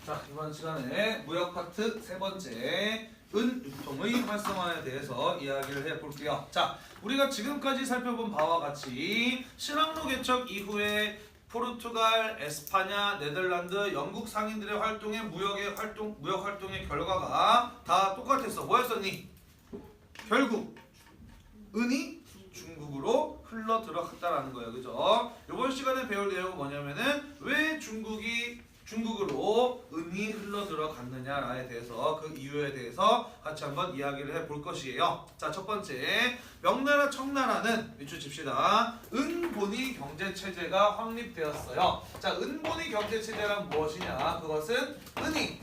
자, 이번 시간에 무역 파트 세 번째 은 유통의 활성화에 대해서 이야기를 해볼게요. 자, 우리가 지금까지 살펴본 바와 같이 신항로 개척 이후에 포르투갈, 에스파냐, 네덜란드, 영국 상인들의 무역 활동의 결과가 다 똑같았어. 뭐였었니? 결국 은이 중국으로 흘러 들어갔다라는 거예요. 그죠? 이번 시간에 배울 내용은 뭐냐면은 왜 중국으로 은이 흘러 들어갔느냐에 대해서 그 이유에 대해서 같이 한번 이야기를 해볼 것이에요. 자, 첫 번째 명나라 청나라는 밑줄 칩시다. 은본위 경제체제가 확립되었어요. 자, 은본위 경제체제란 무엇이냐? 그것은 은이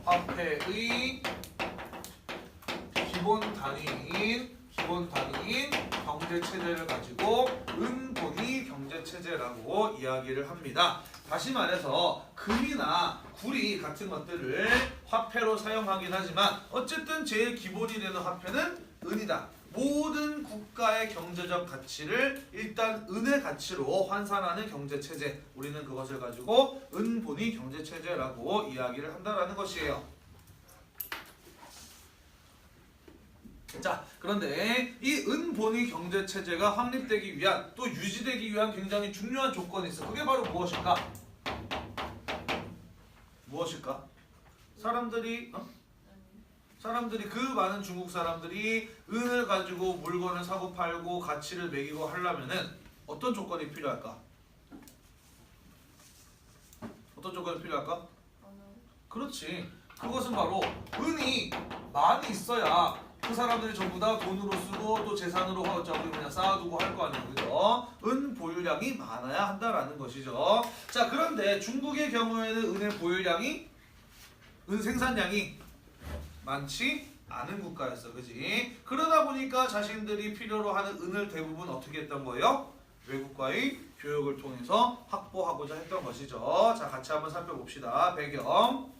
화폐의 기본 단위인 경제체제를 가지고 은본위 경제체제라고 이야기를 합니다. 다시 말해서 금이나 구리 같은 것들을 화폐로 사용하긴 하지만 어쨌든 제일 기본이 되는 화폐는 은이다. 모든 국가의 경제적 가치를 일단 은의 가치로 환산하는 경제체제, 우리는 그것을 가지고 은본위 경제체제라고 이야기를 한다는 것이에요. 자, 그런데 이 은본위 경제체제가 확립되기 위한, 또 유지되기 위한 굉장히 중요한 조건이 있어. 그게 바로 무엇일까? 사람들이 그 많은 중국 사람들이 은을 가지고 물건을 사고 팔고 가치를 매기고 하려면은 어떤 조건이 필요할까? 그렇지. 그것은 바로 은이 많이 있어야 그 사람들이 전부 다 돈으로 쓰고 또 재산으로 그냥 쌓아두고 할 거 아니에요. 그죠? 은 보유량이 많아야 한다라는 것이죠. 자, 그런데 중국의 경우에는 은 생산량이 많지 않은 국가였어. 그지? 그러다 보니까 자신들이 필요로 하는 은을 대부분 어떻게 했던 거예요? 외국과의 교역을 통해서 확보하고자 했던 것이죠. 자, 같이 한번 살펴봅시다. 배경.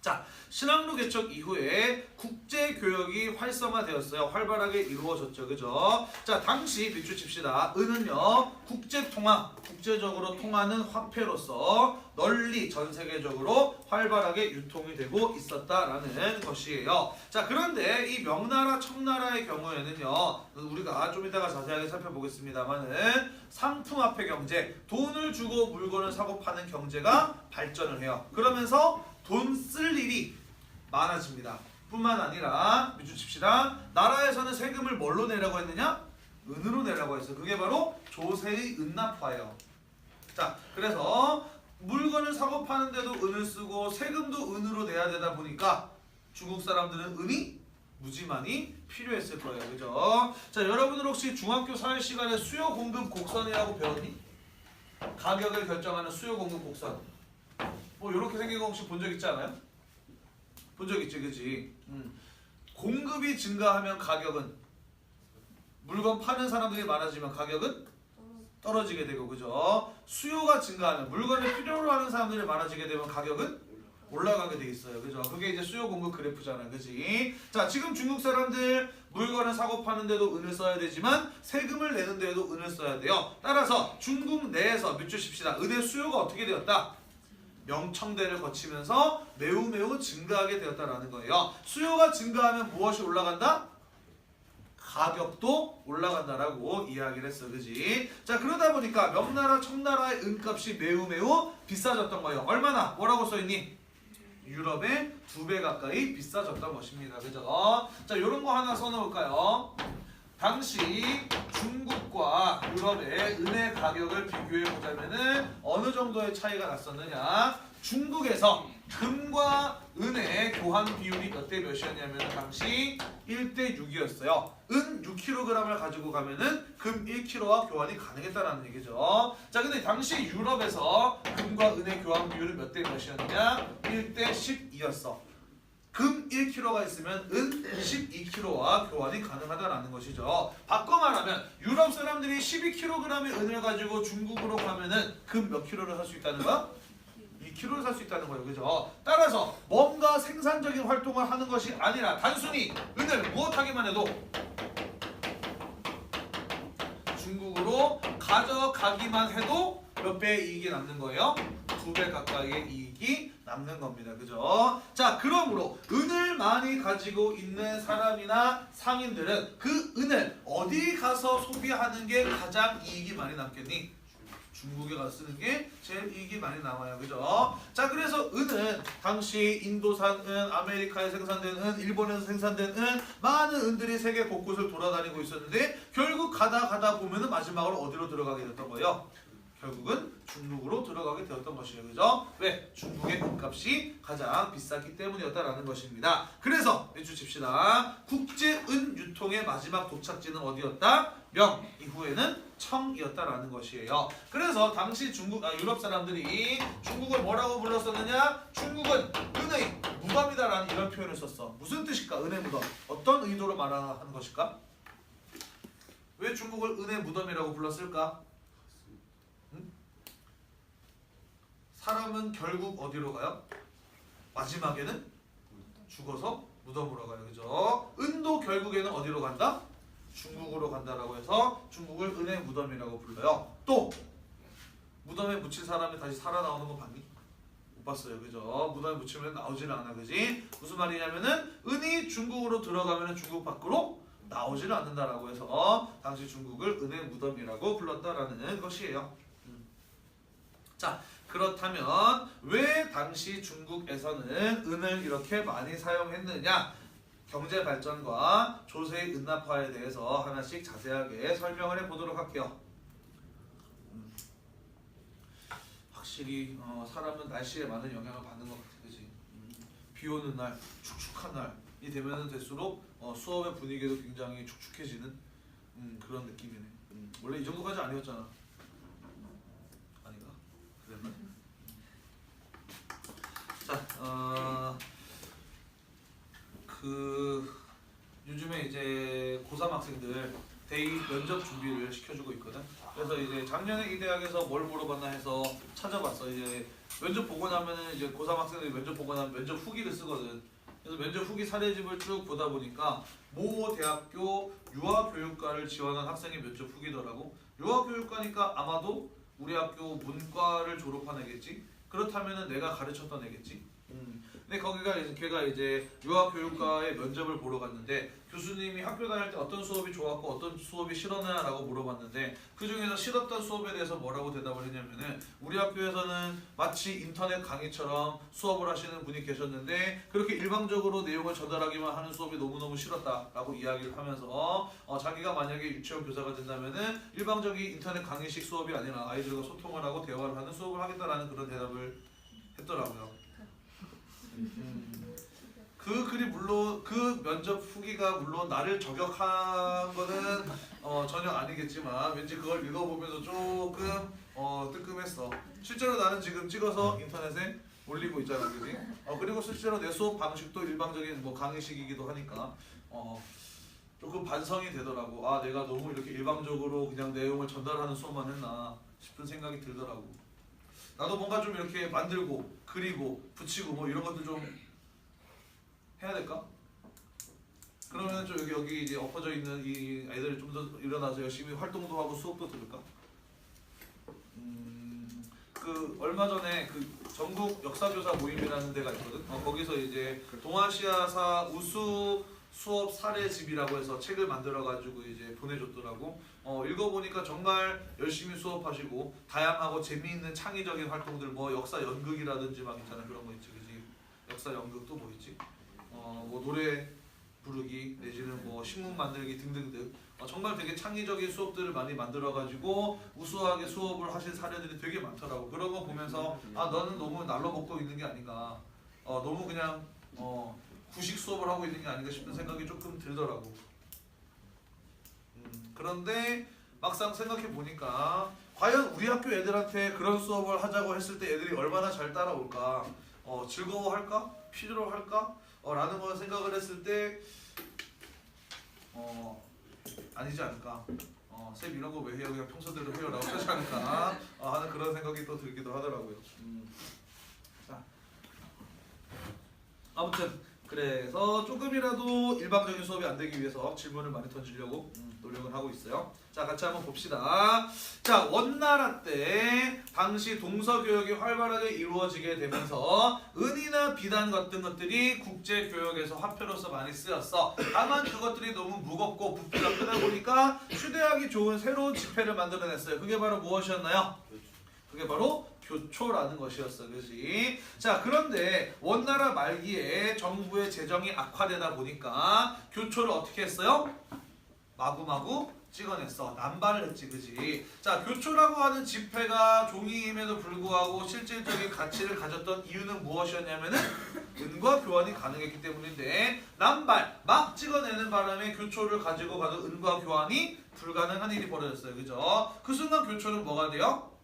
자, 신항로 개척 이후에 국제교역이 활성화되었어요. 활발하게 이루어졌죠. 그죠? 자, 당시 밑줄 칩시다. 은은요, 국제적으로 통하는 화폐로서 널리 전 세계적으로 활발하게 유통이 되고 있었다라는 것이에요. 자, 그런데 이 명나라, 청나라의 경우에는요, 우리가 좀 이따가 자세하게 살펴보겠습니다만은 상품화폐 경제, 돈을 주고 물건을 사고 파는 경제가 발전을 해요. 그러면서 돈 쓸 일이 많아집니다. 뿐만 아니라 밑줄 칩시다. 나라에서는 세금을 뭘로 내라고 했느냐? 은으로 내라고 했어요. 그게 바로 조세의 은납화예요. 자, 그래서 물건을 사고 파는데도 은을 쓰고 세금도 은으로 내야 되다 보니까 중국 사람들은 은이 무지 많이 필요했을 거예요. 그죠? 자, 여러분들 혹시 중학교 사회 시간에 수요 공급 곡선이라고 배웠니? 가격을 결정하는 수요 공급 곡선. 뭐 이렇게 생긴 거 혹시 본 적 있지 않아요? 본 적 있지, 그치? 공급이 증가하면 가격은, 물건 파는 사람들이 많아지면 가격은 떨어지게 되고, 그죠? 수요가 증가하면, 물건을 필요로 하는 사람들이 많아지게 되면 가격은 올라가게 돼 있어요. 그죠? 그게 이제 수요 공급 그래프잖아요. 그치? 자, 지금 중국 사람들 물건을 사고 파는데도 은을 써야 되지만 세금을 내는 데에도 은을 써야 돼요. 따라서 중국 내에서 밑줄 칩시다. 은의 수요가 어떻게 되었다? 명청대를 거치면서 매우 증가하게 되었다라는 거예요. 수요가 증가하면 무엇이 올라간다? 가격도 올라간다라고 이야기를 했어. 그지? 자, 그러다 보니까 명나라, 청나라의 은값이 매우 비싸졌던 거예요. 얼마나? 뭐라고 써있니? 유럽의 2배 가까이 비싸졌던 것입니다. 그죠? 자, 요런 거 하나 써놓을까요? 당시 중국과 유럽의 은의 가격을 비교해 보자면은 어느 정도의 차이가 났었느냐? 중국에서 금과 은의 교환 비율이 몇 대 몇이었냐면 당시 1대 6이었어요. 은 6kg을 가지고 가면은 금 1kg와 교환이 가능했다는 얘기죠. 자, 근데 당시 유럽에서 금과 은의 교환 비율은 몇 대 몇이었냐? 1대 12였어. 금 1kg가 있으면 은 12kg와 교환이 가능하다는 것이죠. 바꿔 말하면 유럽 사람들이 12kg의 은을 가지고 중국으로 가면은 금 몇 킬로를 살 수 있다는 거야? 2kg를 살 수 있다는 거예요. 그죠? 따라서 뭔가 생산적인 활동을 하는 것이 아니라 단순히 은을 무엇하기만 해도 중국으로 가져가기만 해도 몇 배의 이익이 남는 거예요? 2배 가까이의 이익이 남는 겁니다. 그죠? 자, 그러므로 은을 많이 가지고 있는 사람이나 상인들은 그 은을 어디 가서 소비하는 게 가장 이익이 많이 남겠니? 중국에 가서 쓰는 게 제일 이익이 많이 남아요. 그죠? 자, 그래서 은은 당시 인도산 은, 아메리카에 생산된 은, 일본에서 생산된 은, 많은 은들이 세계 곳곳을 돌아다니고 있었는데 결국 가다 보면은 마지막으로 어디로 들어가게 됐던 거예요? 결국은 중국으로 들어가게 되었던 것이에요. 그죠? 왜? 중국의 은값이 가장 비쌌기 때문이었다라는 것입니다. 그래서 밑줄 칩시다. 국제 은 유통의 마지막 도착지는 어디였다? 명, 이후에는 청이었다라는 것이에요. 그래서 당시 유럽 사람들이 중국을 뭐라고 불렀었느냐? 중국은 은의 무덤이다라는 이런 표현을 썼어. 무슨 뜻일까? 은의 무덤. 어떤 의도로 말하는 것일까? 왜 중국을 은의 무덤이라고 불렀을까? 사람은 결국 어디로 가요? 마지막에는 죽어서 무덤으로 가요. 그죠? 은도 결국에는 어디로 간다? 중국으로 간다라고 해서 중국을 은의 무덤이라고 불러요. 또 무덤에 묻힌 사람이 다시 살아나오는 거 봤니? 못 봤어요. 그죠? 무덤에 묻히면 나오지는 않아. 그지? 무슨 말이냐면은 은이 중국으로 들어가면 중국 밖으로 나오지는 않는다라고 해서 당시 중국을 은의 무덤이라고 불렀다라는 것이에요. 자, 그렇다면 왜 당시 중국에서는 은을 이렇게 많이 사용했느냐? 경제 발전과 조세의 은납화에 대해서 하나씩 자세하게 설명을 해보도록 할게요. 확실히 사람은 날씨에 많은 영향을 받는 것 같아. 그치? 비 오는 날, 축축한 날이 되면 될수록 수업의 분위기도 굉장히 축축해지는 그런 느낌이네. 원래 이 정도까지 아니었잖아. 아닌가? 그랬나? 자, 요즘에 이제 고3 학생들 대입 면접 준비를 시켜주고 있거든. 그래서 이제 작년에 이 대학에서 뭘 물어봤나 해서 찾아봤어. 이제 면접 보고 나면은 이제 고3 학생들이 면접 보고 나면 면접 후기를 쓰거든. 그래서 면접 후기 사례집을 쭉 보다 보니까 모 대학교 유아교육과를 지원한 학생의 면접 후기더라고. 유아교육과니까 아마도 우리 학교 문과를 졸업한 애겠지. 그렇다면은 내가 가르쳤던 애겠지. 근데 걔가 이제 유아교육과의 면접을 보러 갔는데 교수님이 학교 다닐 때 어떤 수업이 좋았고 어떤 수업이 싫었냐라고 물어봤는데 그 중에서 싫었던 수업에 대해서 뭐라고 대답을 했냐면은 우리 학교에서는 마치 인터넷 강의처럼 수업을 하시는 분이 계셨는데 그렇게 일방적으로 내용을 전달하기만 하는 수업이 너무너무 싫었다라고 이야기를 하면서 자기가 만약에 유치원 교사가 된다면은 일방적인 인터넷 강의식 수업이 아니라 아이들과 소통을 하고 대화를 하는 수업을 하겠다라는 그런 대답을 했더라고요. 그 글이 물론 그 면접 후기가 물론 나를 저격한 거는 전혀 아니겠지만 왠지 그걸 읽어보면서 조금 뜨끔했어. 실제로 나는 지금 찍어서 인터넷에 올리고 있잖아, 그지? 그리고 실제로 내 수업 방식도 일방적인 뭐 강의식이기도 하니까 조금 반성이 되더라고. 아, 내가 너무 이렇게 일방적으로 그냥 내용을 전달하는 수업만 했나 싶은 생각이 들더라고. 나도 뭔가 좀 이렇게 만들고 그리고 붙이고 뭐 이런 것들 좀 해야 될까? 그러면 좀 여기 이제 엎어져 있는 이 아이들이 좀 더 일어나서 열심히 활동도 하고 수업도 들을까? 그 얼마 전에 그 전국 역사교사 모임이라는 데가 있거든. 거기서 이제 동아시아사 우수 수업 사례집이라고 해서 책을 만들어가지고 이제 보내줬더라고. 읽어보니까 정말 열심히 수업하시고 다양하고 재미있는 창의적인 활동들 뭐 역사 연극이라든지 막 있잖아. 그런 거 있지, 그지? 역사 연극도 뭐 있지? 뭐 노래 부르기 내지는 뭐 신문 만들기 등등등 정말 되게 창의적인 수업들을 많이 만들어가지고 우수하게 수업을 하신 사례들이 되게 많더라고. 그런 거 보면서 아, 너는 너무 날로 먹고 있는 게 아닌가, 너무 그냥 구식 수업을 하고 있는 게 아닌가 싶은 생각이 조금 들더라고. 그런데 막상 생각해 보니까 과연 우리 학교 애들한테 그런 수업을 하자고 했을 때 애들이 얼마나 잘 따라올까, 즐거워할까, 필요할까? 라는 걸 생각을 했을 때 아니지 않을까. 쌤 이런 거 왜 해요? 그냥 평소대로 해요 라고 하지 않을까 하는 그런 생각이 또 들기도 하더라고요. 자, 아무튼 그래서 조금이라도 일방적인 수업이 안 되기 위해서 질문을 많이 던지려고 노력을 하고 있어요. 자, 같이 한번 봅시다. 자, 원나라 때 당시 동서교역이 활발하게 이루어지게 되면서 은이나 비단 같은 것들이 국제교역에서 화폐로서 많이 쓰였어. 다만 그것들이 너무 무겁고 부피가 크다 보니까 휴대하기 좋은 새로운 지폐를 만들어냈어요. 그게 바로 무엇이었나요? 그게 바로 교초라는 것이었어, 그지? 자, 그런데 원나라 말기에 정부의 재정이 악화되다 보니까 교초를 어떻게 했어요? 마구마구 찍어냈어. 남발을 했지, 그지? 자, 교초라고 하는 지폐가 종이임에도 불구하고 실질적인 가치를 가졌던 이유는 무엇이었냐면은 은과 교환이 가능했기 때문인데 남발, 막 찍어내는 바람에 교초를 가지고 가도 은과 교환이 불가능한 일이 벌어졌어요, 그죠? 그 순간 교초는 뭐가 돼요?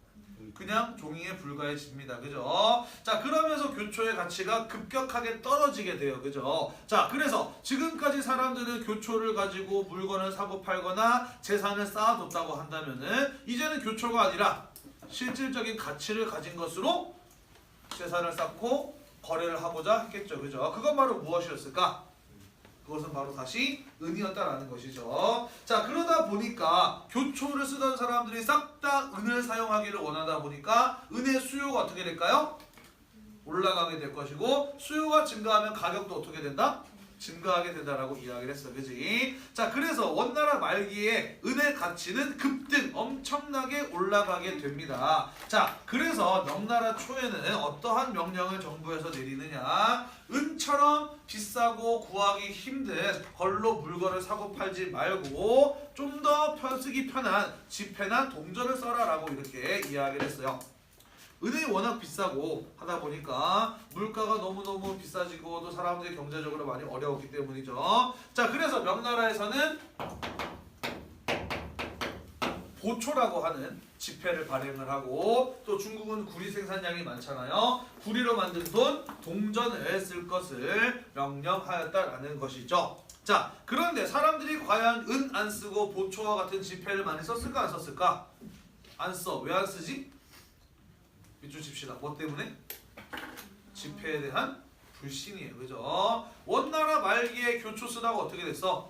그냥 종이에 불과해집니다. 그죠? 자, 그러면서 교초의 가치가 급격하게 떨어지게 돼요. 그죠? 자, 그래서 지금까지 사람들은 교초를 가지고 물건을 사고 팔거나 재산을 쌓아뒀다고 한다면은 이제는 교초가 아니라 실질적인 가치를 가진 것으로 재산을 쌓고 거래를 하고자 했겠죠. 그죠? 그건 바로 무엇이었을까? 그것은 바로 다시 은이었다라는 것이죠. 자, 그러다 보니까 교초를 쓰던 사람들이 싹 다 은을 사용하기를 원하다 보니까 은의 수요가 어떻게 될까요? 올라가게 될 것이고 수요가 증가하면 가격도 어떻게 된다? 증가하게 된다라고 이야기를 했어. 그지? 자, 그래서 원나라 말기에 은의 가치는 급등 엄청나게 올라가게 됩니다. 자, 그래서 명나라 초에는 어떠한 명령을 정부에서 내리느냐? 은처럼 비싸고 구하기 힘든 걸로 물건을 사고 팔지 말고 좀 더 쓰기 편한 지폐나 동전을 써라라고 이렇게 이야기를 했어요. 은이 워낙 비싸고 하다 보니까 물가가 너무너무 비싸지고 또 사람들이 경제적으로 많이 어려웠기 때문이죠. 자, 그래서 명나라에서는 보초라고 하는 지폐를 발행을 하고 또 중국은 구리 생산량이 많잖아요. 구리로 만든 돈, 동전을 쓸 것을 명령하였다라는 것이죠. 자, 그런데 사람들이 과연 은 안 쓰고 보초와 같은 지폐를 많이 썼을까 안 썼을까? 안 써. 왜 안 쓰지? 밑줄 칩시다. 뭐 때문에? 지폐에 대한 불신이에요. 그죠? 원나라 말기에 교초 쓰다가 어떻게 됐어?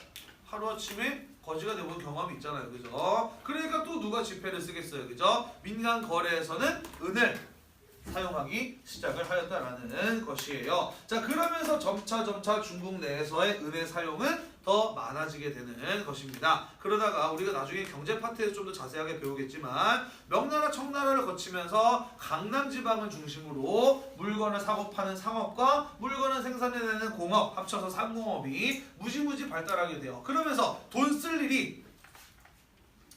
하루아침에 거지가 되본 경험이 있잖아요. 그죠? 그러니까 또 누가 지폐를 쓰겠어요. 그죠? 민간 거래에서는 은을 사용하기 시작을 하였다라는 것이에요. 자, 그러면서 점차 중국 내에서의 은의 사용은 더 많아지게 되는 것입니다. 그러다가 우리가 나중에 경제 파트에서 좀 더 자세하게 배우겠지만 명나라 청나라를 거치면서 강남 지방을 중심으로 물건을 사고 파는 상업과 물건을 생산해내는 공업 합쳐서 상공업이 무지무지 발달하게 돼요. 그러면서 돈 쓸 일이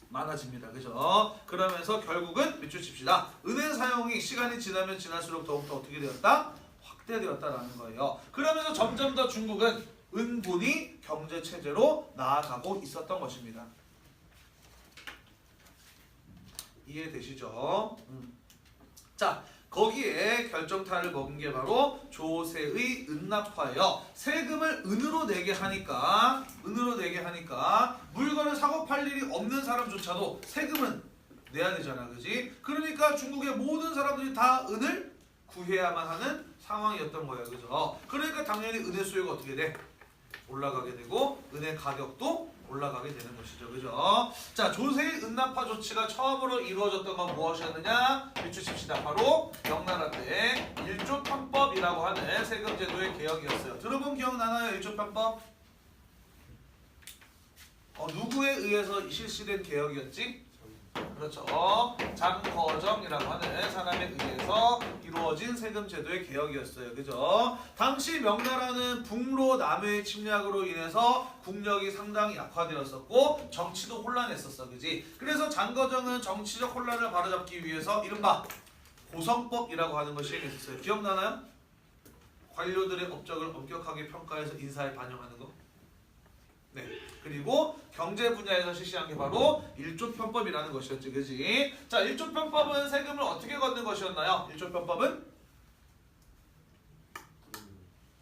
많아집니다. 그죠? 그러면서 결국은 밑줄 칩시다. 은의 사용이 시간이 지나면 지날수록 더욱더 어떻게 되었다? 확대되었다라는 거예요. 그러면서 점점 더 중국은 은본이 경제체제로 나아가고 있었던 것입니다. 이해되시죠? 자, 거기에 결정타를 먹은 게 바로 조세의 은납화예요. 세금을 은으로 내게 하니까 물건을 사고 팔 일이 없는 사람조차도 세금은 내야 되잖아. 그지? 그러니까 중국의 모든 사람들이 다 은을 구해야만 하는 상황이었던 거예요. 그죠? 그러니까 당연히 은의 수요가 어떻게 돼? 올라가게 되고 은의 가격도 올라가게 되는 것이죠. 그죠? 자, 조세의 은납화 조치가 처음으로 이루어졌던 건 무엇이었느냐? 밑줄 칩시다. 바로 명나라 때 일조편법이라고 하는 세금제도의 개혁이었어요. 들어본 기억나나요? 일조편법? 누구에 의해서 실시된 개혁이었지? 그렇죠. 장거정이라고 하는 사람에 의해서 이루어진 세금제도의 개혁이었어요. 그죠? 당시 명나라는 북로 남해의 침략으로 인해서 국력이 상당히 약화되었었고 정치도 혼란했었어. 그지? 그래서 장거정은 정치적 혼란을 바로잡기 위해서 이른바 고성법이라고 하는 것을 시행했었어요. 기억나나요? 관료들의 업적을 엄격하게 평가해서 인사에 반영하는 거. 네. 그리고 경제 분야에서 실시한 게 바로 일조편법이라는 것이었지. 그지? 자, 일조편법은 세금을 어떻게 걷는 것이었나요? 일조편법은?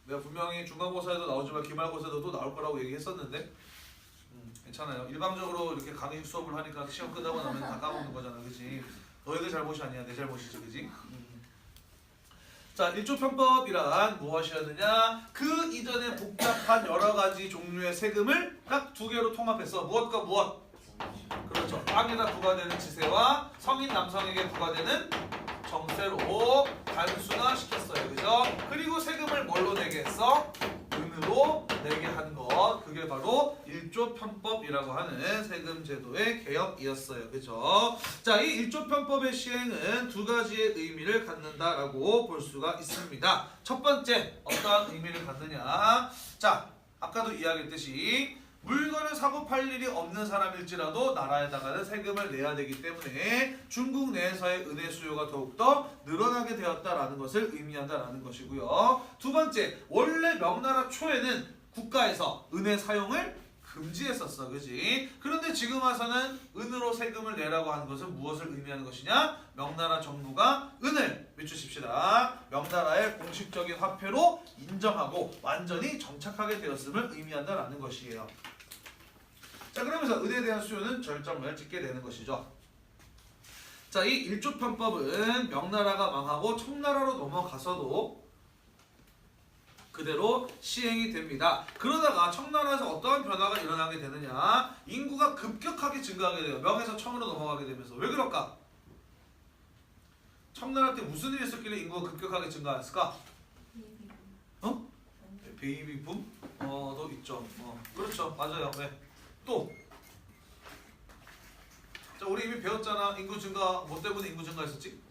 내가 분명히 중간고사에도 나오지만 기말고사에도 또 나올 거라고 얘기했었는데 괜찮아요. 일방적으로 이렇게 강의 수업을 하니까 시험 끝나고 나면 다 까먹는 거잖아. 그지? 너희들 잘못이 아니야. 내 잘못이지. 그지? 자, 일조편법이란 무엇이었느냐? 그 이전에 복잡한 여러 가지 종류의 세금을 딱 두 개로 통합해서 무엇과 무엇? 그렇죠. 땅에다 부과되는 지세와 성인 남성에게 부과되는 정세로 단순화시켰어요. 그죠? 그리고 세금을 뭘로 내게 했어? 은으로 내게 한 것. 그게 바로 일조편법이라고 하는 세금 제도의 개혁이었어요. 그죠? 자, 이 일조편법의 시행은 두 가지의 의미를 갖는다라고 볼 수가 있습니다. 첫 번째, 어떠한 의미를 갖느냐? 자, 아까도 이야기했듯이 물건을 사고 팔 일이 없는 사람일지라도 나라에다가는 세금을 내야 되기 때문에 중국 내에서의 은혜 수요가 더욱더 늘어나게 되었다라는 것을 의미한다라는 것이고요. 두 번째, 원래 명나라 초에는 국가에서 은혜 사용을 금지했었어. 그지? 그런데 지금 와서는 은으로 세금을 내라고 하는 것은 무엇을 의미하는 것이냐? 명나라 정부가 은을 밑주십시다. 명나라의 공식적인 화폐로 인정하고 완전히 정착하게 되었음을 의미한다라는 것이에요. 자, 그러면서 은에 대한 수요는 절정을 찍게 되는 것이죠. 자, 이 일조편법은 명나라가 망하고 청나라로 넘어가서도 그대로 시행이 됩니다. 그러다가 청나라에서 어떠한 변화가 일어나게 되느냐? 인구가 급격하게 증가하게 돼요. 명에서 청으로 넘어가게 되면서. 왜 그럴까? 청나라 때 무슨 일이 있었길래 인구가 급격하게 증가했을까? 어? 베이비붐? 도 있죠. 그렇죠. 맞아요. 네. 또. 자, 우리 이미 배웠잖아. 인구 증가, 뭐 때문에 인구 증가했었지?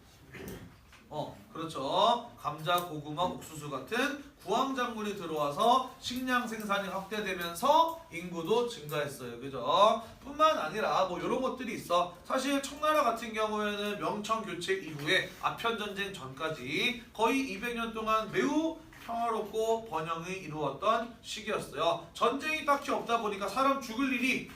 그렇죠. 감자, 고구마, 옥수수 같은 구황작물이 들어와서 식량 생산이 확대되면서 인구도 증가했어요. 그죠? 뿐만 아니라 뭐 이런 것들이 있어. 사실 청나라 같은 경우에는 명청교체 이후에 아편전쟁 전까지 거의 200년 동안 매우 평화롭고 번영이 이루었던 시기였어요. 전쟁이 딱히 없다 보니까 사람 죽을 일이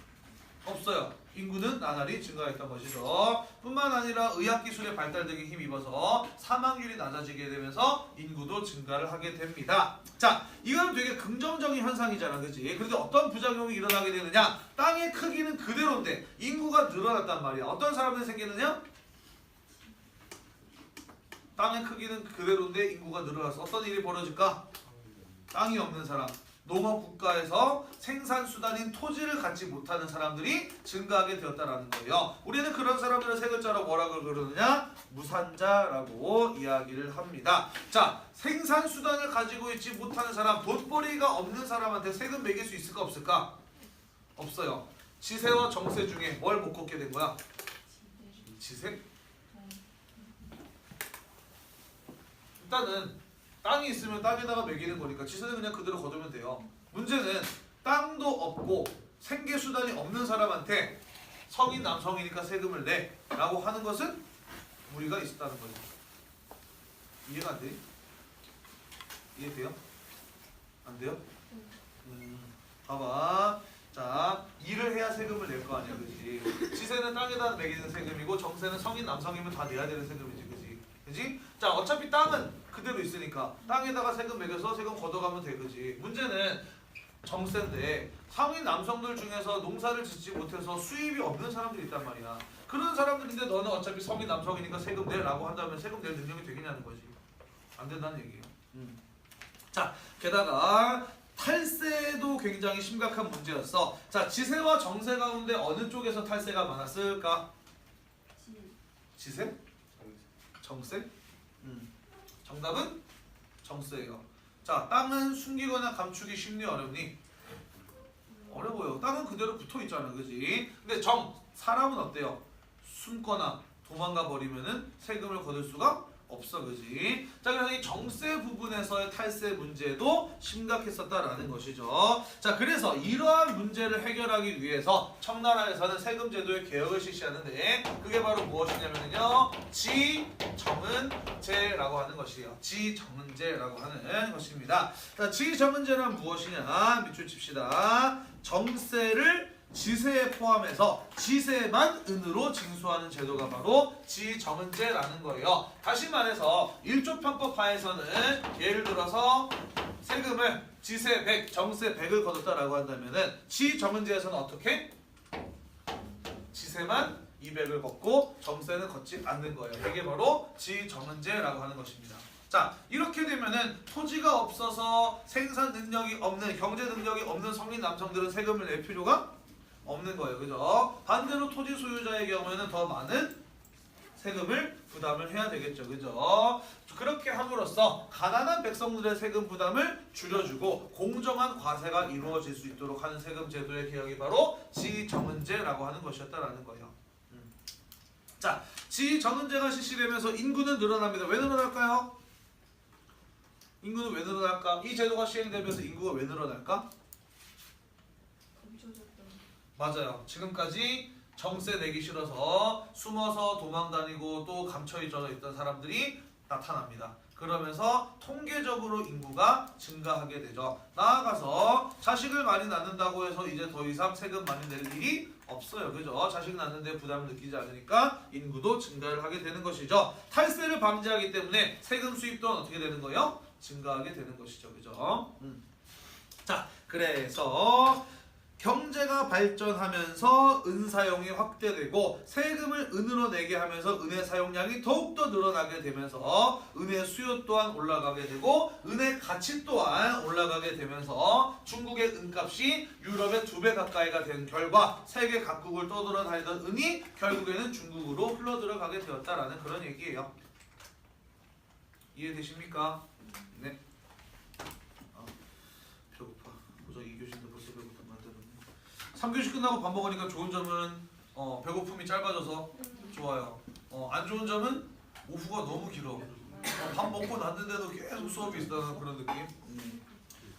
없어요. 인구는 나날이 증가했던 것이죠. 뿐만 아니라 의학기술의 발달 등에 힘입어서 사망률이 낮아지게 되면서 인구도 증가를 하게 됩니다. 자, 이건 되게 긍정적인 현상이잖아. 그치? 그런데 어떤 부작용이 일어나게 되느냐? 땅의 크기는 그대로인데 인구가 늘어났단 말이야. 어떤 사람들이 생기느냐? 땅의 크기는 그대로인데 인구가 늘어나서 어떤 일이 벌어질까? 땅이 없는 사람. 농업 국가에서 생산 수단인 토지를 갖지 못하는 사람들이 증가하게 되었다라는 거예요. 우리는 그런 사람들을 세 글자로 뭐라고 그러느냐? 무산자라고 이야기를 합니다. 자, 생산 수단을 가지고 있지 못하는 사람, 돈벌이가 없는 사람한테 세금 매길 수 있을까 없을까? 없어요. 지세와 정세 중에 뭘 못 걷게 된 거야? 지세? 일단은 땅이 있으면 땅에다가 매기는 거니까 지세는 그냥 그대로 거두면 돼요. 문제는 땅도 없고 생계수단이 없는 사람한테 성인 남성이니까 세금을 내 라고 하는 것은 무리가 있었다는 거죠. 이해가 안 돼? 이해돼요? 안 돼요? 봐봐. 자, 일을 해야 세금을 낼 거 아니야. 그지? 지세는 땅에다 매기는 세금이고 정세는 성인 남성이면 다 내야 되는 세금이지. 그지? 그지? 자, 어차피 땅은 그대로 있으니까 땅에다가 세금 매겨서 세금 걷어가면 돼. 그지? 문제는 정세인데 성인 남성들 중에서 농사를 짓지 못해서 수입이 없는 사람들이 있단 말이야. 그런 사람들인데 너는 어차피 성인 남성이니까 세금 내라고 한다면 세금 낼 능력이 되겠냐는 거지. 안 된다는 얘기예요. 자, 게다가 탈세도 굉장히 심각한 문제였어. 자, 지세와 정세 가운데 어느 쪽에서 탈세가 많았을까? 지세? 정세? 정답은 정세예요. 자, 땅은 숨기거나 감추기 쉽니 어렵니? 어려워요. 땅은 그대로 붙어 있잖아. 그지? 근데 사람은 어때요? 숨거나 도망가 버리면은 세금을 거둘 수가 없어. 그지? 자, 그래서 이 정세 부분에서의 탈세 문제도 심각했었다라는 것이죠. 자, 그래서 이러한 문제를 해결하기 위해서 청나라에서는 세금 제도의 개혁을 실시하는데 그게 바로 무엇이냐면요, 지정은제라고 하는 것이에요. 지정은제라고 하는 것입니다. 자, 지정은제는 무엇이냐? 밑줄 칩시다. 정세를 지세에 포함해서 지세만 은으로 징수하는 제도가 바로 지정은제라는 거예요. 다시 말해서 일조편법 하에서는 예를 들어서 세금을 지세 100, 정세 100을 거뒀다라고 한다면은 지정은제에서는 어떻게? 지세만 200을 걷고 정세는 걷지 않는 거예요. 이게 바로 지정은제라고 하는 것입니다. 자, 이렇게 되면은 토지가 없어서 생산 능력이 없는, 경제 능력이 없는 성인 남성들은 세금을 낼 필요가 없는 거예요. 그죠? 반대로 토지 소유자의 경우에는 더 많은 세금을 부담을 해야 되겠죠. 그죠? 그렇게 함으로써 가난한 백성들의 세금 부담을 줄여주고 공정한 과세가 이루어질 수 있도록 하는 세금 제도의 개혁이 바로 지정은제라고 하는 것이었다라는 거예요. 자, 지정은제가 실시되면서 인구는 늘어납니다. 왜 늘어날까요? 인구는 왜 늘어날까? 이 제도가 시행되면서 인구가 왜 늘어날까? 맞아요. 지금까지 정세 내기 싫어서 숨어서 도망다니고 또 감춰져 있던 사람들이 나타납니다. 그러면서 통계적으로 인구가 증가하게 되죠. 나아가서 자식을 많이 낳는다고 해서 이제 더 이상 세금 많이 낼 일이 없어요. 그죠? 자식 낳는데 부담을 느끼지 않으니까 인구도 증가를 하게 되는 것이죠. 탈세를 방지하기 때문에 세금 수입 또한 어떻게 되는 거예요? 증가하게 되는 것이죠. 그죠? 자, 그래서 경제가 발전하면서 은 사용이 확대되고 세금을 은으로 내게 하면서 은의 사용량이 더욱더 늘어나게 되면서 은의 수요 또한 올라가게 되고 은의 가치 또한 올라가게 되면서 중국의 은값이 유럽의 2배 가까이가 된 결과 세계 각국을 떠돌아다니던 은이 결국에는 중국으로 흘러들어가게 되었다라는 그런 얘기예요. 이해되십니까? 네. 배고파. 보자 2교시인데 벌써 배고파. 3교시 끝나고 밥 먹으니까 좋은 점은 배고픔이 짧아져서 좋아요. 안 좋은 점은 오후가 너무 길어. 밥 먹고 났는데도 계속 수업이 있다는 그런 느낌.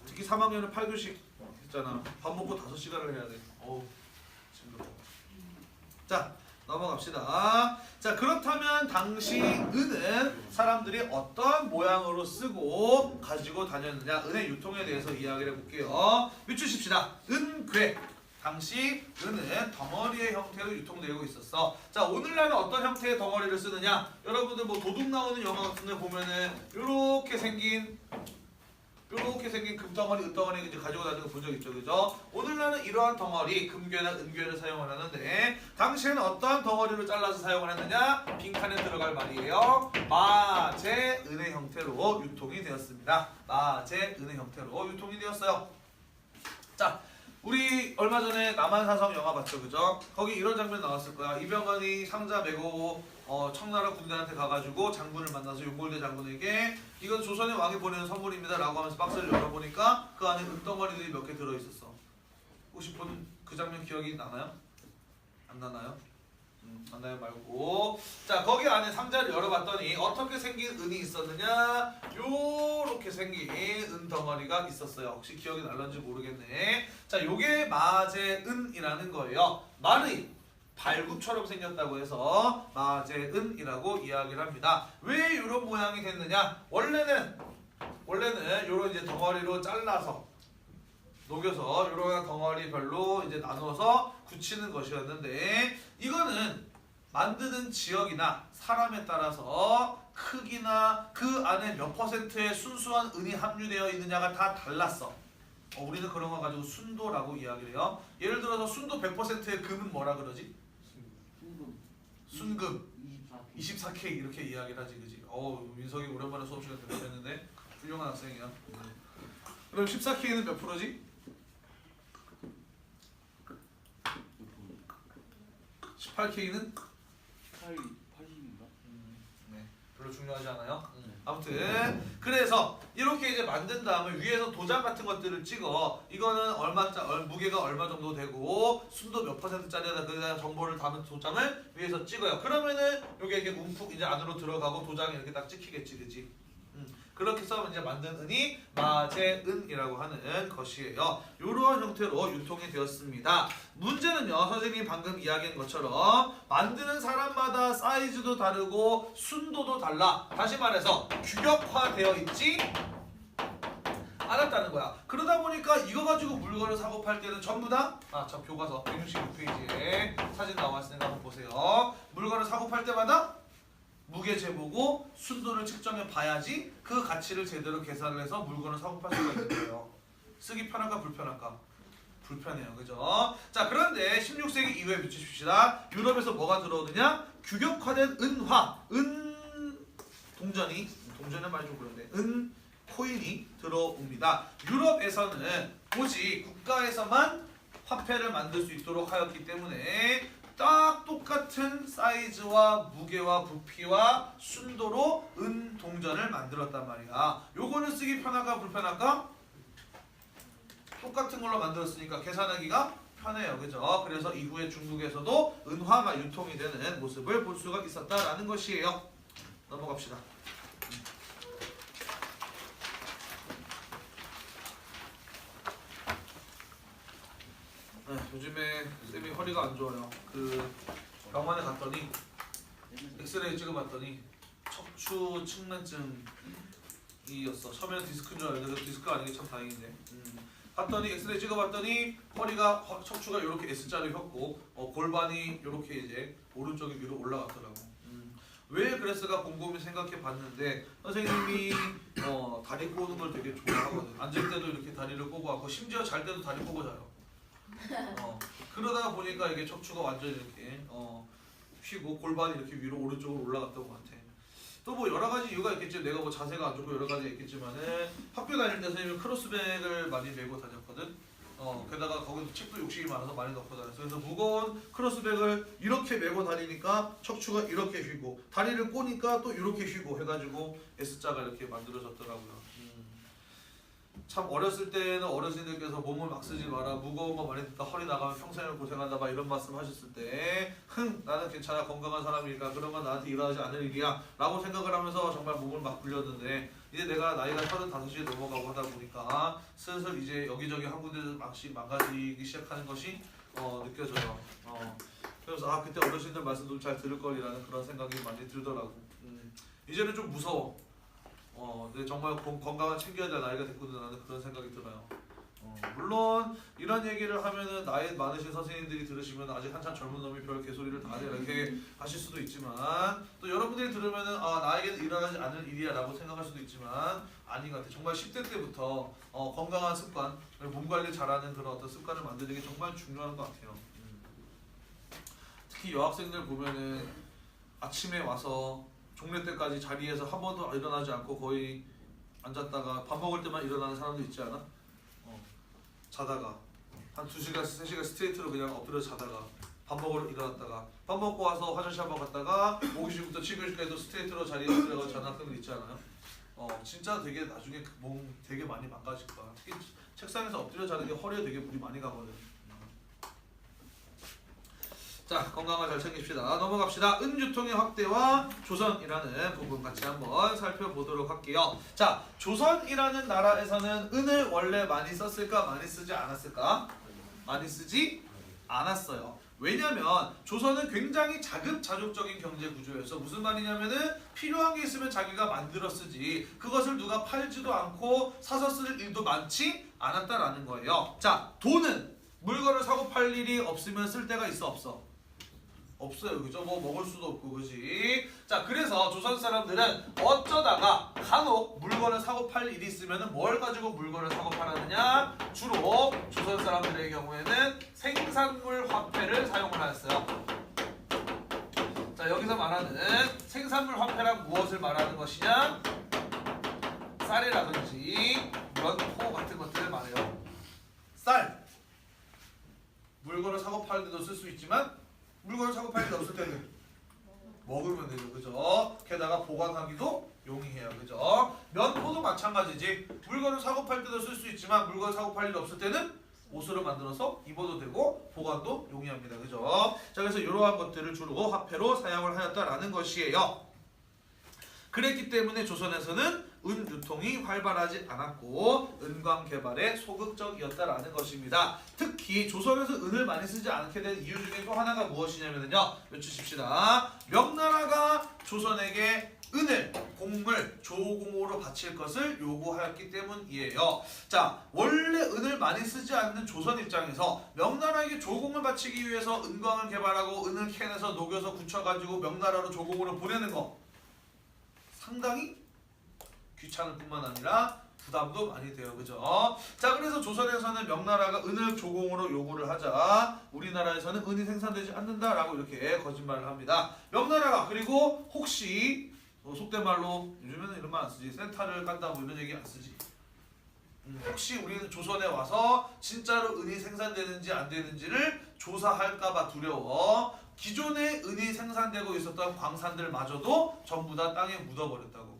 특히 3학년은 8교시 있잖아. 밥 먹고 5시간을 해야 돼. 징그러워. 자, 넘어갑시다. 자, 그렇다면 당시 은은 사람들이 어떤 모양으로 쓰고 가지고 다녔느냐, 은의 유통에 대해서 이야기를 해볼게요. 밑주십시다. 은괴. 당시 은은 덩어리의 형태로 유통되고 있었어. 자, 오늘날은 어떤 형태의 덩어리를 쓰느냐? 여러분들 뭐 도둑 나오는 영화 같은 데 보면은 요렇게 생긴 금덩어리, 은덩어리 이제 가지고 다니는 거 본 적 있죠, 그죠? 오늘날은 이러한 덩어리, 금괴나 은괴를 사용을 하는데 당시에는 어떠한 덩어리로 잘라서 사용을 했느냐? 빈칸에 들어갈 말이에요. 마제, 은의 형태로 유통이 되었습니다. 마제, 은의 형태로 유통이 되었어요. 자, 우리 얼마 전에 남한사성 영화 봤죠, 그죠? 거기 이런 장면 나왔을 거야. 이병헌이 상자 메고 청나라 군대한테 가가지고 장군을 만나서 용골대 장군에게 이건 조선의 왕이 보내는 선물입니다 라고 하면서 박스를 열어보니까 그 안에 은덩어리들이 몇 개 들어있었어. 혹시 본 그 장면 기억이 나나요? 안 나나요? 안 나요 말고. 자, 거기 안에 상자를 열어봤더니 어떻게 생긴 은이 있었느냐? 요렇게 생긴 은덩어리가 있었어요. 혹시 기억이 날런지 모르겠네. 자, 요게 마제은이라는 거예요. 말의 발굽처럼 생겼다고 해서 마제은이라고 이야기를 합니다. 왜 이런 모양이 됐느냐? 원래는 요런 이제 덩어리로 잘라서 녹여서 이런 덩어리별로 이제 나눠서 굳히는 것이었는데, 이거는 만드는 지역이나 사람에 따라서 크기나 그 안에 몇 퍼센트의 순수한 은이 함유되어 있느냐가 다 달랐어. 우리는 그런 거 가지고 순도라고 이야기를 해요. 예를 들어서 순도 100%의 금은 뭐라 그러지? 순금 24K 이렇게 이야기를 하지, 그지? 민석이 오랜만에 수업 시간 들었는데 훌륭한 학생이야. 그럼 14K는 몇 프로지? 18K는? 80인가? 네, 별로 중요하지 않아요. 아무튼 그래서 이렇게 이제 만든 다음에 위에서 도장 같은 것들을 찍어. 이거는 무게가 얼마 정도 되고 순도 몇 %짜리다 그 정보를 담은 도장을 위에서 찍어요. 그러면은 이게 이렇게 움푹 이제 안으로 들어가고 도장이 이렇게 딱 찍히겠지, 그지? 그렇게 해서 이제 만든 은이 마제은이라고 하는 것이에요. 이러한 형태로 유통이 되었습니다. 문제는요, 선생님이 방금 이야기한 것처럼 만드는 사람마다 사이즈도 다르고 순도도 달라. 다시 말해서 규격화되어 있지 않았다는 거야. 그러다 보니까 이거 가지고 물건을 사고 팔 때는 전부 다 저 교과서 166페이지에 사진 나왔으니까 한번 보세요. 물건을 사고 팔 때마다 무게 재보고 순도를 측정해 봐야지 그 가치를 제대로 계산을 해서 물건을 사고 팔 수가 있는 거예요. 쓰기 편할까 불편할까? 불편해요, 그죠? 자, 그런데 16세기 이후에 미치십시다. 유럽에서 뭐가 들어오느냐? 규격화된 은화, 동전이 좀 많이 좀 그런데 은 코인이 들어옵니다. 유럽에서는 오직 국가에서만 화폐를 만들 수 있도록 하였기 때문에 딱 똑같은 사이즈와 무게와 부피와 순도로 은 동전을 만들었단 말이야. 요거는 쓰기 편할까 불편할까? 똑같은 걸로 만들었으니까 계산하기가 편해요. 그죠? 그래서 이후에 중국에서도 은화가 유통이 되는 모습을 볼 수가 있었다라는 것이에요. 넘어갑시다. 네, 요즘에 쌤이 허리가 안 좋아요. 그 병원에 갔더니 엑스레이 찍어봤더니 척추 측만증이었어. 처음에는 디스크인 줄 알았는데 디스크가 아닌 게 참 다행인데. 갔더니 엑스레이 찍어봤더니 허리가 척추가 이렇게 S자로 폈고 골반이 이렇게 이제 오른쪽이 위로 올라갔더라고. 왜 그랬을까 곰곰이 생각해 봤는데 선생님이 다리 꼬는 걸 되게 좋아하거든. 앉을 때도 이렇게 다리를 꼬고 앉고 심지어 잘 때도 다리 꼬고 자요. 그러다 보니까 이게 척추가 완전히 이렇게 휘고 골반이 이렇게 위로 오른쪽으로 올라갔던 것 같아. 또 뭐 여러 가지 이유가 있겠지. 내가 뭐 자세가 안 좋고 여러 가지 있겠지만은 학교 다닐 때 선생님이 크로스백을 많이 메고 다녔거든. 게다가 거기도 책도 욕심이 많아서 많이 넣고 다녔어. 그래서 무거운 크로스백을 이렇게 메고 다니니까 척추가 이렇게 휘고 다리를 꼬니까 또 이렇게 휘고 해가지고 S자가 이렇게 만들어졌더라고요. 참 어렸을 때는 어르신들께서 몸을 막 쓰지 마라, 무거운 거 많이 듣다 허리 나가면 평생을 고생한다 막 이런 말씀 하셨을 때 나는 괜찮아, 건강한 사람이니까 그런 건 나한테 일어나지 않을 일이야 라고 생각을 하면서 정말 몸을 막 굴렸는데 이제 내가 나이가 35이 넘어가고 하다 보니까 슬슬 이제 여기저기 한 군데 막씩 망가지기 시작하는 것이 느껴져요. 그래서 그때 어르신들 말씀도 잘 들을 거리라는 그런 생각이 많이 들더라고. 이제는 좀 무서워. 근데 정말 건강을 챙겨야 될 나이가 됐구나 라는 그런 생각이 들어요. 물론 이런 얘기를 하면은 나이 많으신 선생님들이 들으시면 아직 한참 젊은 놈이 별 개소리를 다 하네 이렇게 하실 수도 있지만 또 여러분들이 들으면은 나에게는 일어나지 않을 일이야 라고 생각할 수도 있지만 아닌 것 같아요. 정말 10대 때부터 건강한 습관, 몸 관리 잘하는 그런 어떤 습관을 만드는 게 정말 중요한 것 같아요. 특히 여학생들 보면은 아침에 와서 종례 때까지 자리에서 한 번도 일어나지 않고 거의 앉았다가 밥 먹을 때만 일어나는 사람도 있지 않아? 자다가 한 2시간, 3시간 스트레이트로 그냥 엎드려 자다가 밥 먹으러 일어났다가 밥 먹고 와서 화장실 한번 갔다가 오기시부터 7교시까지도 스트레이트로 자리에 엎드려서 자는 학생들 있지 않아요? 진짜 되게 나중에 몸 되게 많이 망가질 거야. 특히 책상에서 엎드려 자는 게 허리에 되게 무리 많이 가거든. 자, 건강을 잘 챙깁시다. 넘어갑시다. 은유통의 확대와 조선이라는 부분 같이 한번 살펴보도록 할게요. 자, 조선이라는 나라에서는 은을 원래 많이 썼을까? 많이 쓰지 않았을까? 많이 쓰지 않았어요. 왜냐면 조선은 굉장히 자급자족적인 경제 구조였어. 무슨 말이냐면은 필요한 게 있으면 자기가 만들어 쓰지 그것을 누가 팔지도 않고 사서 쓸 일도 많지 않았다라는 거예요. 자, 돈은 물건을 사고 팔 일이 없으면 쓸 데가 있어 없어? 없어요. 그죠? 뭐 먹을 수도 없고 그지? 자, 그래서 조선 사람들은 어쩌다가 간혹 물건을 사고 팔 일이 있으면 뭘 가지고 물건을 사고 팔았느냐? 주로 조선 사람들의 경우에는 생산물 화폐를 사용을 하였어요. 자, 여기서 말하는 생산물 화폐란 무엇을 말하는 것이냐? 쌀이라든지 면포 같은 것들을 말해요. 쌀! 물건을 사고 팔 때도 쓸 수 있지만 물건을 사고 팔 일 없을 때는 먹으면 되죠. 그죠? 게다가 보관하기도 용이해요. 그죠? 면포도 마찬가지지. 물건을 사고 팔 때도 쓸 수 있지만 물건을 사고 팔 일 없을 때는 옷으로 만들어서 입어도 되고 보관도 용이합니다. 그죠? 자, 그래서 이러한 것들을 주로 화폐로 사용을 하였다라는 것이에요. 그랬기 때문에 조선에서는 은 유통이 활발하지 않았고 은광 개발에 소극적이었다라는 것입니다. 특히 조선에서 은을 많이 쓰지 않게 된 이유 중에 또 하나가 무엇이냐면요. 외치십시다. 명나라가 조선에게 은을, 공물, 조공으로 바칠 것을 요구하였기 때문이에요. 자, 원래 은을 많이 쓰지 않는 조선 입장에서 명나라에게 조공을 바치기 위해서 은광을 개발하고 은을 캐내서 녹여서 굳혀가지고 명나라로 조공으로 보내는 거 상당히 귀찮을 뿐만 아니라 부담도 많이 돼요. 그죠? 자, 그래서 조선에서는 명나라가 은을 조공으로 요구를 하자 우리나라에서는 은이 생산되지 않는다라고 이렇게 거짓말을 합니다. 명나라가 그리고 혹시 속된 말로 요즘에는 이런 말 안 쓰지. 센터를 깐다 뭐 이런 얘기 안 쓰지. 혹시 우리는 조선에 와서 진짜로 은이 생산되는지 안 되는지를 조사할까봐 두려워 기존에 은이 생산되고 있었던 광산들마저도 전부 다 땅에 묻어버렸다고.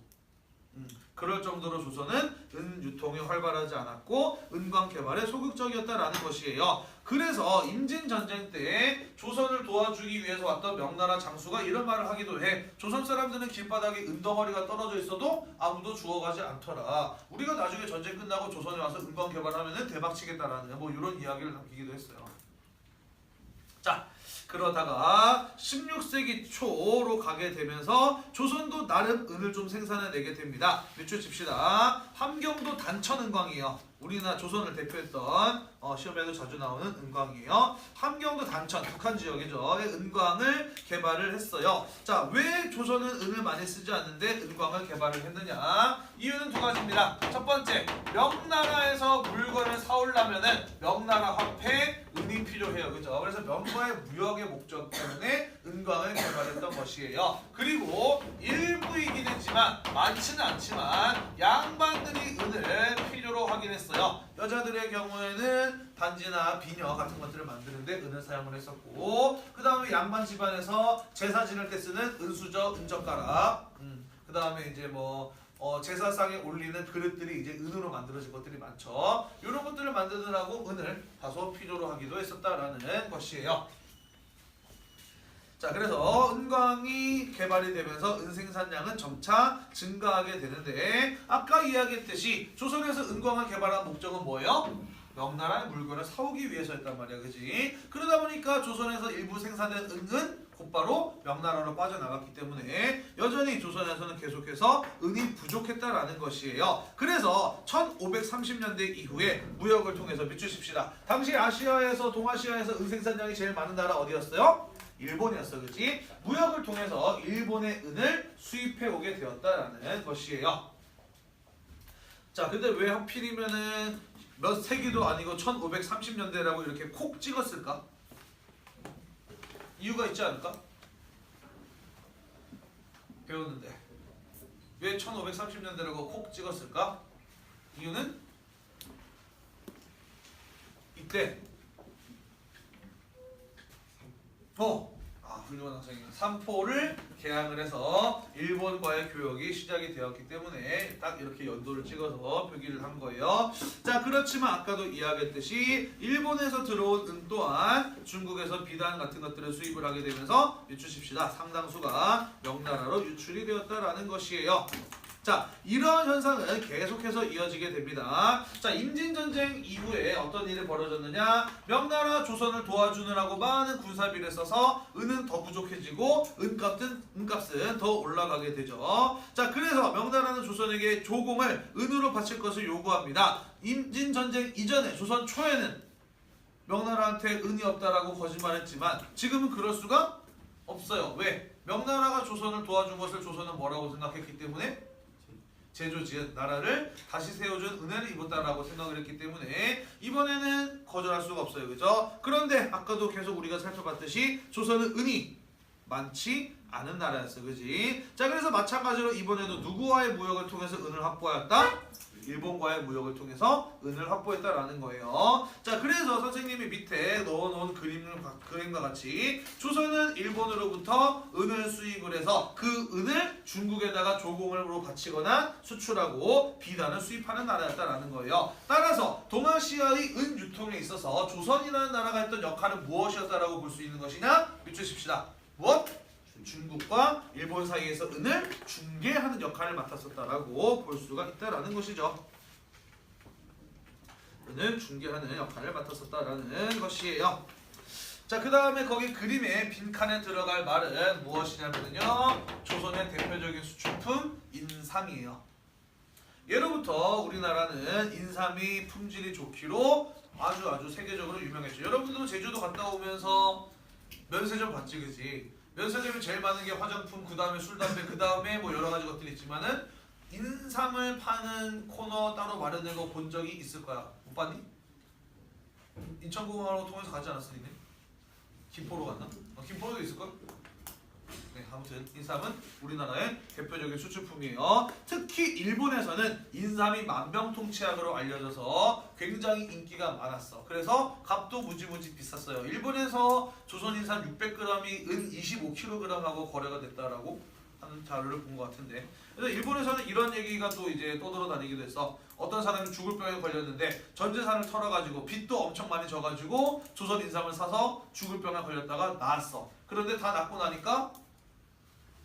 그럴 정도로 조선은 은 유통이 활발하지 않았고 은광 개발에 소극적이었다라는 것이에요. 그래서 임진전쟁 때 조선을 도와주기 위해서 왔던 명나라 장수가 이런 말을 하기도 해. 조선 사람들은 길바닥에 은덩어리가 떨어져 있어도 아무도 주워가지 않더라. 우리가 나중에 전쟁 끝나고 조선에 와서 은광 개발하면 대박치겠다라는 뭐 이런 이야기를 남기기도 했어요. 자, 그러다가 16세기 초로 가게 되면서 조선도 나름 은을 좀 생산해내게 됩니다. 밑줄 칩시다. 함경도 단천은광이에요. 우리나라 조선을 대표했던 시험에도 자주 나오는 은광이에요. 함경도 단천, 북한 지역이죠. 은광을 개발을 했어요. 자, 왜 조선은 은을 많이 쓰지 않는데 은광을 개발을 했느냐? 이유는 두 가지입니다. 첫 번째, 명나라에서 물건을 사오려면은 명나라 화폐, 은이 필요해요. 그죠? 그래서 명과의 무역의 목적 때문에 은광을 개발했던 것이에요. 그리고 일부이긴 했지만 많지는 않지만 양반들이 은을 필요로 하긴 했어요. 여자들의 경우에는 반지나 비녀 같은 것들을 만드는데 은을 사용을 했었고, 그 다음에 양반 집안에서 제사 지낼 때 쓰는 은수저, 은젓가락, 그 다음에 이제 뭐 제사상에 올리는 그릇들이 이제 은으로 만들어진 것들이 많죠. 이런 것들을 만드느라고 은을 다소 필요로 하기도 했었다라는 것이에요. 자, 그래서 은광이 개발이 되면서 은 생산량은 점차 증가하게 되는데, 아까 이야기했듯이 조선에서 은광을 개발한 목적은 뭐예요? 명나라의 물건을 사오기 위해서였단 말이야, 그지? 그러다 보니까 조선에서 일부 생산된 은은 곧바로 명나라로 빠져나갔기 때문에 여전히 조선에서는 계속해서 은이 부족했다라는 것이에요. 그래서 1530년대 이후에 무역을 통해서 밑주십시다. 당시 아시아에서 동아시아에서 은 생산량이 제일 많은 나라 어디였어요? 일본이었어, 그렇지? 무역을 통해서 일본의 은을 수입해 오게 되었다라는 것이에요. 자, 근데 왜 하필이면은 몇 세기도 아니고 1530년대라고 이렇게 콕 찍었을까? 이유가 있지 않을까? 배웠는데 왜 1530년대라고 콕 찍었을까? 이유는 이때 훌륭한 학생이에요. 삼포를 개항을 해서 일본과의 교역이 시작이 되었기 때문에 딱 이렇게 연도를 찍어서 표기를 한 거예요. 자, 그렇지만 아까도 이야기했듯이 일본에서 들어온 은 또한 중국에서 비단 같은 것들을 수입을 하게 되면서 밑주십시다. 상당수가 명나라로 유출이 되었다라는 것이에요. 자, 이러한 현상은 계속해서 이어지게 됩니다. 자, 임진전쟁 이후에 어떤 일이 벌어졌느냐? 명나라 조선을 도와주느라고 많은 군사비를 써서 은은 더 부족해지고 은값은 더 올라가게 되죠. 자, 그래서 명나라는 조선에게 조공을 은으로 바칠 것을 요구합니다. 임진전쟁 이전에 조선 초에는 명나라한테 은이 없다라고 거짓말했지만 지금은 그럴 수가 없어요. 왜? 명나라가 조선을 도와준 것을 조선은 뭐라고 생각했기 때문에 제조지은 나라를 다시 세워준 은혜를 입었다라고 생각을 했기 때문에 이번에는 거절할 수가 없어요. 그죠? 그런데 아까도 계속 우리가 살펴봤듯이 조선은 은이 많지 않은 나라였어. 그지? 자, 그래서 마찬가지로 이번에도 누구와의 무역을 통해서 은을 확보하였다? 일본과의 무역을 통해서 은을 확보했다라는 거예요. 자, 그래서 선생님이 밑에 넣어놓은 그림과 같이 조선은 일본으로부터 은을 수입을 해서 그 은을 중국에다가 조공으로 바치거나 수출하고 비단을 수입하는 나라였다라는 거예요. 따라서 동아시아의 은 유통에 있어서 조선이라는 나라가 했던 역할은 무엇이었다라고 볼 수 있는 것이냐? 밑주십시다. 무엇? 중국과 일본 사이에서 은을 중개하는 역할을 맡았었다라고 볼 수가 있다라는 것이죠. 은을 중개하는 역할을 맡았었다라는 것이에요. 자, 그 다음에 거기 그림에 빈칸에 들어갈 말은 무엇이냐면요, 조선의 대표적인 수출품 인삼이에요. 예로부터 우리나라는 인삼이 품질이 좋기로 아주 세계적으로 유명했죠. 여러분도 제주도 갔다 오면서 면세점 봤지, 그지? 면세점이 제일 많은 게 화장품, 그 다음에 술, 담배, 그 다음에 뭐 여러 가지 것들이 있지만은 인삼을 파는 코너 따로 마련된 거 본 적이 있을 거야. 못 봤니? 인천공항으로 통해서 가지 않았어, 니네? 김포로 갔나? 김포로도 있을걸? 네, 아무튼 인삼은 우리나라의 대표적인 수출품이에요. 특히 일본에서는 인삼이 만병통치약으로 알려져서 굉장히 인기가 많았어. 그래서 값도 무지무지 비쌌어요. 일본에서 조선 인삼 600g이 은 25kg하고 거래가 됐다라고 하는 자료를 본 것 같은데, 그래서 일본에서는 이런 얘기가 또 이제 떠돌아다니기도 했어. 어떤 사람이 죽을 병에 걸렸는데 전 재산을 털어가지고 빚도 엄청 많이 져가지고 조선 인삼을 사서 죽을 병에 걸렸다가 나았어. 그런데 다 낫고 나니까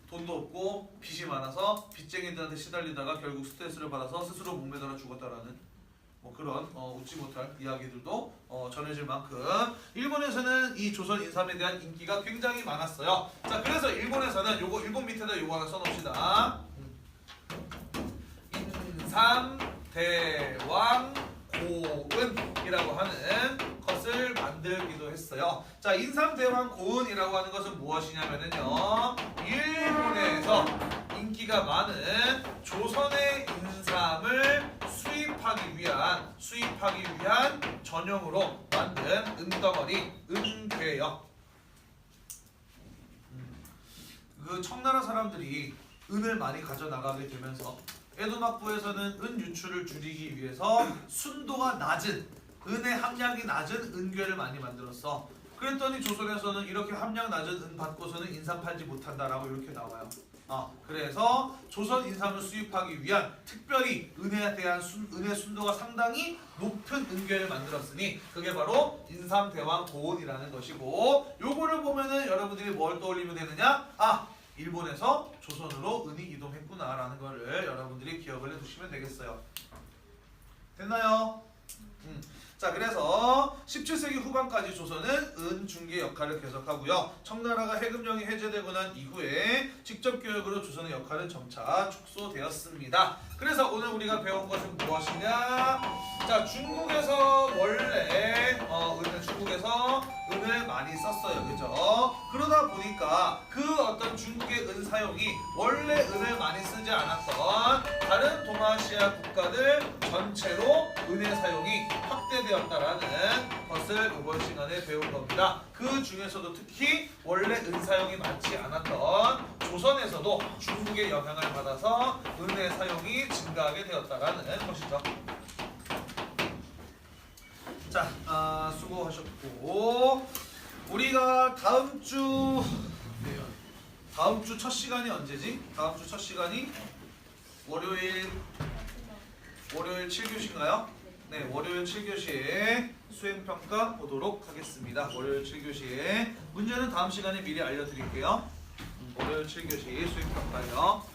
돈도 없고 빚이 많아서 빚쟁이들한테 시달리다가 결국 스트레스를 받아서 스스로 목매달아 죽었다라는 뭐 그런 웃지 못할 이야기들도 전해질 만큼 일본에서는 이 조선 인삼에 대한 인기가 굉장히 많았어요. 자, 그래서 일본에서는 요거 일본 밑에다 요거 하나 써놓읍시다. 인삼 대왕 고은이라고 하는 것을 만들기도 했어요. 자, 인삼 대왕 고은이라고 하는 것은 무엇이냐면은요, 일본에서 인기가 많은 조선의 인삼을 수입하기 위한 전용으로 만든 은덩어리 은괴요. 그 청나라 사람들이 은을 많이 가져나가게 되면서 에도막부에서는 은 유출을 줄이기 위해서 순도가 낮은, 은의 함량이 낮은 은괴를 많이 만들었어. 그랬더니 조선에서는 이렇게 함량 낮은 은 받고서는 인삼 팔지 못한다라고 이렇게 나와요. 그래서 조선 인삼을 수입하기 위한 특별히 은에 대한 은의 순도가 상당히 높은 은괴를 만들었으니 그게 바로 인삼 대왕 고은이라는 것이고, 요거를 보면은 여러분들이 뭘 떠올리면 되느냐? 일본에서 조선으로 은이 이동했구나라는 거를 여러분들이 기억을 해두시면 되겠어요. 됐나요? 자, 그래서 17세기 후반까지 조선은 은 중개 역할을 계속하고요. 청나라가 해금령이 해제되고 난 이후에 직접 교역으로 조선의 역할은 점차 축소되었습니다. 그래서 오늘 우리가 배운 것은 무엇이냐? 자, 중국에서 원래 중국에서 은을 많이 썼어요, 그죠? 그러다 보니까 그 어떤 중국의 은 사용이 원래 은을 많이 쓰지 않았던 다른 동아시아 국가들 전체로 은의 사용이 확대되었다라는 것을 이번 시간에 배운 겁니다. 그 중에서도 특히 원래 은 사용이 많지 않았던 조선에서도 중국의 영향을 받아서 은의 사용이 증가하게 되었다라는 것이죠. 자, 수고하셨고, 우리가 다음 주 첫 시간이 언제지? 다음 주 첫 시간이 월요일 7교시인가요? 네, 월요일 7교시에 수행평가 보도록 하겠습니다. 월요일 7교시에 문제는 다음 시간에 미리 알려드릴게요. 월요일 7교시 수행평가요.